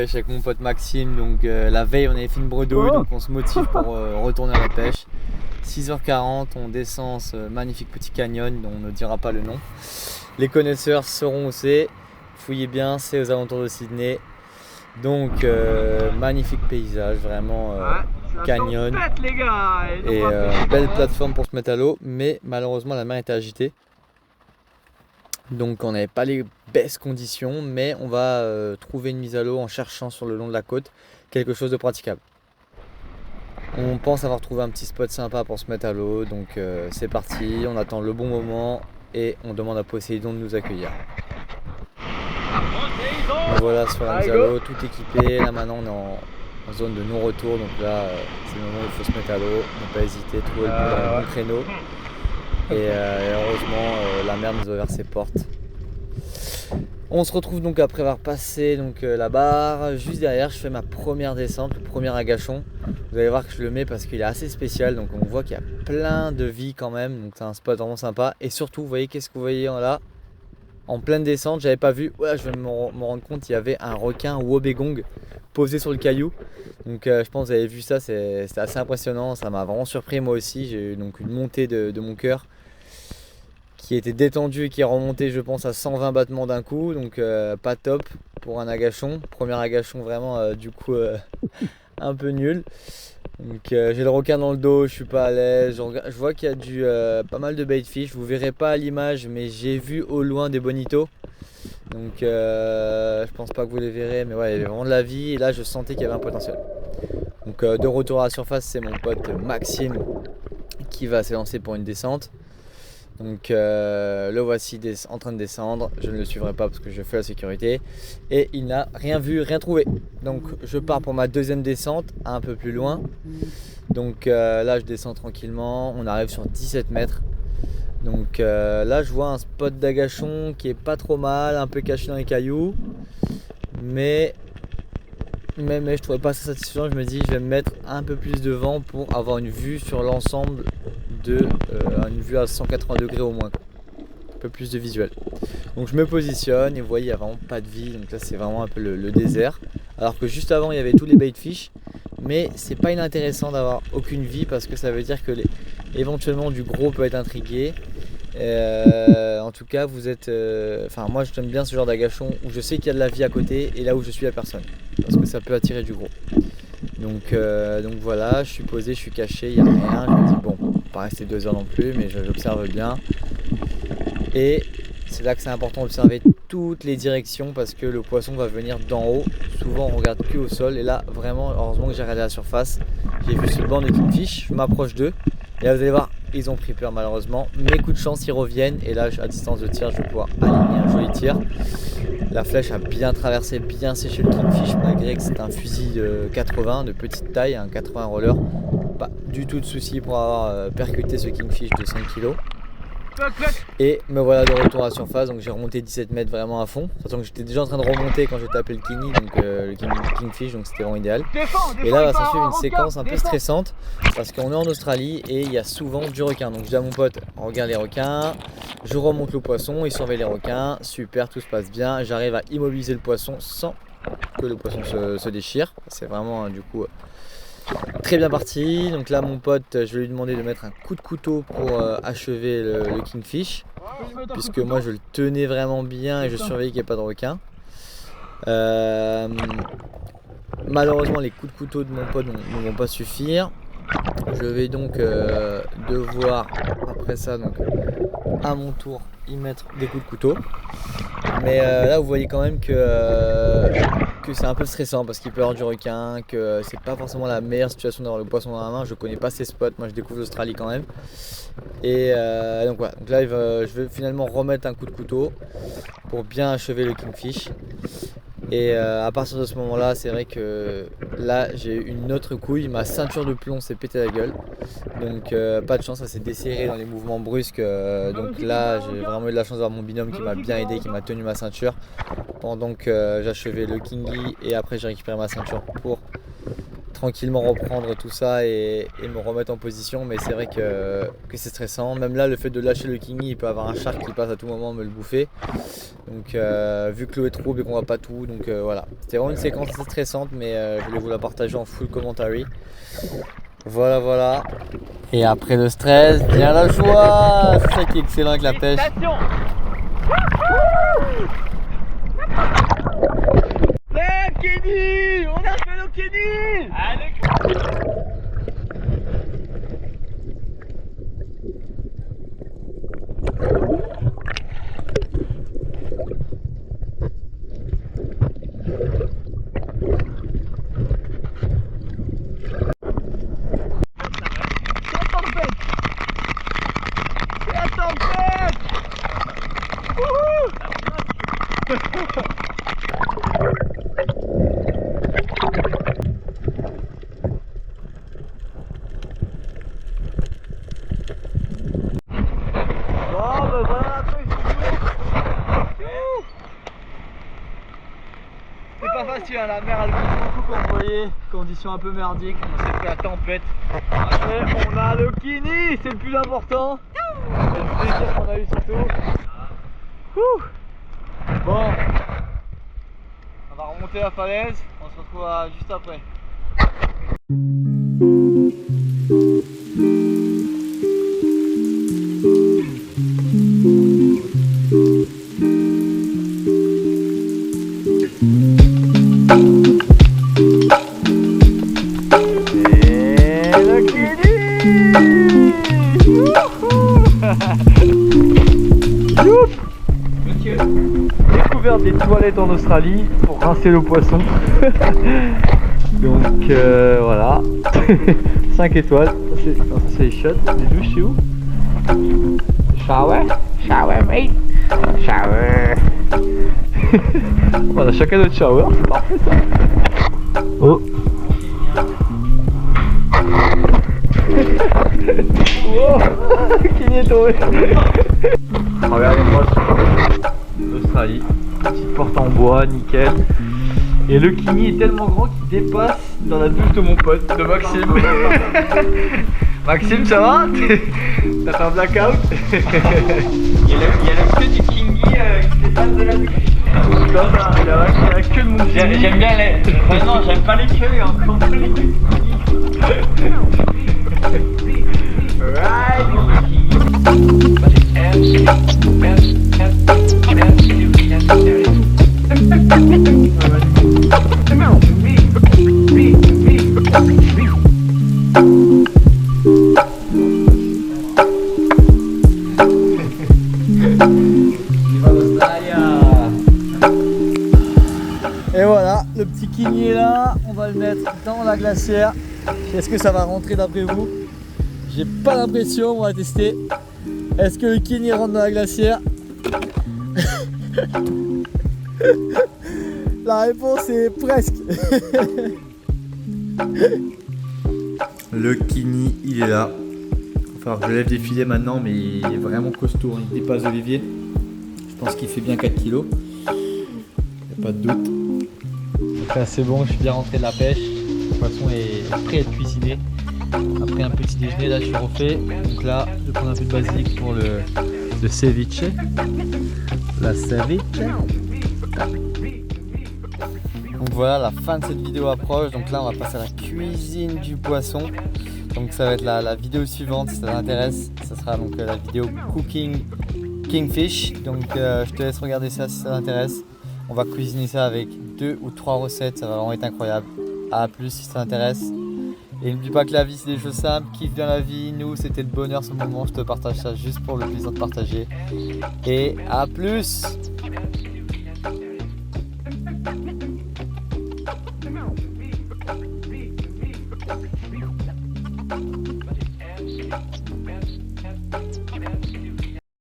pêche avec mon pote Maxime. Donc la veille on avait fait une bredouille, donc on se motive pour retourner à la pêche. 6h40, on descend ce magnifique petit canyon dont on ne dira pas le nom. Les connaisseurs sauront où c'est. Fouillez bien, c'est aux alentours de Sydney. Donc magnifique paysage, vraiment canyon. Et belle plateforme pour se mettre à l'eau, mais malheureusement la mer était agitée. Donc on n'avait pas les best conditions, mais on va trouver une mise à l'eau en cherchant sur le long de la côte quelque chose de praticable. On pense avoir trouvé un petit spot sympa pour se mettre à l'eau, donc c'est parti, on attend le bon moment et on demande à Poséidon de nous accueillir. Donc voilà, sur la mise à l'eau, tout équipé. Là maintenant on est en zone de non-retour, donc là c'est le moment où il faut se mettre à l'eau, ne pas hésiter, trouver le bon créneau. Et heureusement la mer nous a ouvert ses portes. On se retrouve donc après avoir passé donc, la barre. Juste derrière je fais ma première descente, le premier agachon. Vous allez voir que je le mets parce qu'il est assez spécial, donc on voit qu'il y a plein de vie quand même, donc c'est un spot vraiment sympa. Et surtout vous voyez, qu'est-ce que vous voyez là? En pleine descente, j'avais pas vu, ouais, je viens de me rendre compte, il y avait un requin Wobegong posé sur le caillou. Donc je pense que vous avez vu ça, c'était assez impressionnant, ça m'a vraiment surpris moi aussi. J'ai eu donc une montée de mon cœur qui était détendue et qui est remontée je pense à 120 battements d'un coup. Donc pas top pour un agachon. Premier agachon vraiment du coup un peu nul. Donc j'ai le requin dans le dos, je suis pas à l'aise. Je vois qu'il y a pas mal de baitfish. Vous verrez pas à l'image, mais j'ai vu au loin des bonitos. Donc je pense pas que vous les verrez, mais ouais, il y avait vraiment de la vie et là je sentais qu'il y avait un potentiel. Donc de retour à la surface, c'est mon pote Maxime qui va s'élancer pour une descente. Donc le voici en train de descendre, je ne le suivrai pas parce que je fais la sécurité et il n'a rien vu, rien trouvé. Donc je pars pour ma deuxième descente un peu plus loin. Donc là je descends tranquillement, on arrive sur 17 mètres. Donc là je vois un spot d'agachon qui est pas trop mal, un peu caché dans les cailloux. Mais je trouvais pas ça satisfaisant, je me dis je vais me mettre un peu plus devant pour avoir une vue sur l'ensemble une vue à 180 degrés au moins, un peu plus de visuel. Donc je me positionne et vous voyez il n'y a vraiment pas de vie, donc là c'est vraiment un peu le désert. Alors que juste avant il y avait tous les baitfish, mais c'est pas inintéressant d'avoir aucune vie parce que ça veut dire que éventuellement du gros peut être intrigué. En tout cas vous êtes, moi j'aime bien ce genre d'agachon où je sais qu'il y a de la vie à côté et là où je suis il n'y a personne, parce que ça peut attirer du gros. Donc voilà, je suis posé, je suis caché, il n'y a rien. Je me dis bon, pas rester 2 heures non plus, mais j'observe bien. Et c'est là que c'est important d'observer toutes les directions parce que le poisson va venir d'en haut. Souvent on regarde que au sol et là vraiment, heureusement que j'ai regardé la surface. J'ai vu ce banc de kingfish, je m'approche d'eux et là vous allez voir, ils ont pris peur malheureusement. Mais coup de chance, ils reviennent et là à distance de tir, je vais pouvoir aligner un joli tir. La flèche a bien traversé, bien séché le kingfish malgré que c'est un fusil de 80 de petite taille, un 80 roller. Pas du tout de souci pour avoir percuté ce kingfish de 5 kg. Et me voilà de retour à la surface, donc j'ai remonté 17 mètres vraiment à fond. Sachant que j'étais déjà en train de remonter quand j'ai tapé le kingy, donc le kingfish, donc c'était vraiment idéal. Et là va s'en suivre une séquence un peu stressante parce qu'on est en Australie et il y a souvent du requin. Donc je dis à mon pote, regarde les requins, je remonte le poisson, il surveille les requins, super, tout se passe bien. J'arrive à immobiliser le poisson sans que le poisson se déchire. C'est vraiment du coup très bien parti. Donc là mon pote, je vais lui demander de mettre un coup de couteau pour achever le kingfish, puisque moi je le tenais vraiment bien et je surveillais qu'il n'y ait pas de requin. Malheureusement les coups de couteau de mon pote ne vont pas suffire. Je vais donc devoir après ça donc à mon tour y mettre des coups de couteau. Mais là vous voyez quand même que c'est un peu stressant parce qu'il peut y avoir du requin, que c'est pas forcément la meilleure situation d'avoir le poisson dans la main. Je connais pas ces spots, moi je découvre l'Australie quand même. Et donc voilà, donc là je vais finalement remettre un coup de couteau pour bien achever le kingfish. Et à partir de ce moment là, c'est vrai que là j'ai une autre couille, ma ceinture de plomb s'est pété la gueule. Donc pas de chance, ça s'est desserré dans les mouvements brusques. Donc là j'ai vraiment eu de la chance d'avoir mon binôme qui m'a bien aidé, qui m'a tenu ma ceinture pendant que j'achevais le kingy et après j'ai récupéré ma ceinture pour tranquillement reprendre tout ça et me remettre en position. Mais c'est vrai que c'est stressant. Même là, le fait de lâcher le kingy, il peut avoir un shark qui passe à tout moment me le bouffer. Donc vu que l'eau est trouble et qu'on voit pas tout, donc voilà. C'était vraiment une séquence assez stressante, mais je voulais vous la partager en full commentary. Voilà. Et après le stress, vient la joie. C'est ça qui est excellent avec la pêche. Le Kenny, on a fait le Kenny. C'est pas facile, hein, la mer elle bouge beaucoup comme vous voyez, conditions un peu merdiques, on s'est fait la tempête. Après on a le Kenny, c'est le plus important. C'est le plaisir qu'on a eu surtout. Bon, on va remonter la falaise, on se retrouve juste après. Découverte des toilettes en Australie pour rincer le poisson. Donc voilà. 5 étoiles. Ça c'est les shots. Les douches c'est où? Shower mate. Shower. On a chacun notre shower, c'est parfait ça. Oh. Oh, qui est tombé. Regardez-moi l'Australie, petite porte en bois, nickel. Et le Kenny est tellement grand qu'il dépasse dans la douche de mon pote, de Maxime. Maxime, ça va? T'as fait un blackout? Il y a le queue du Kingy qui dépasse de la douche. Il y a la queue de mon Kenny. J'aime bien les... non, j'aime pas les queues, encore pas les queues. Right. Et voilà, le petit Kenny est là, on va le mettre dans la glacière. Est-ce que ça va rentrer d'après vous? J'ai pas l'impression, on va tester. Est-ce que le Kenny rentre dans la glacière? La réponse est presque. Le Kenny, il est là. Il va falloir que je lève des filets maintenant, mais il est vraiment costaud, il dépasse Olivier. Je pense qu'il fait bien 4 kilos. Il n'y a pas de doute. Donc là c'est bon, je suis bien rentré de la pêche. Le poisson est prêt à être cuisiné. Après un petit déjeuner, là je suis refait. Donc là, je vais prendre un peu de basilic pour le ceviche. La ceviche. Donc voilà, la fin de cette vidéo approche. Donc là on va passer à la cuisine du poisson. Donc ça va être la vidéo suivante si ça t'intéresse. Ça sera donc la vidéo Cooking Kingfish. Donc je te laisse regarder ça si ça t'intéresse. On va cuisiner ça avec 2 ou 3 recettes, ça va vraiment être incroyable. A plus si ça t'intéresse. Et n'oublie pas que la vie c'est des choses simples, kiffe bien la vie. Nous c'était le bonheur ce moment, je te partage ça juste pour le plaisir de partager. Et à plus.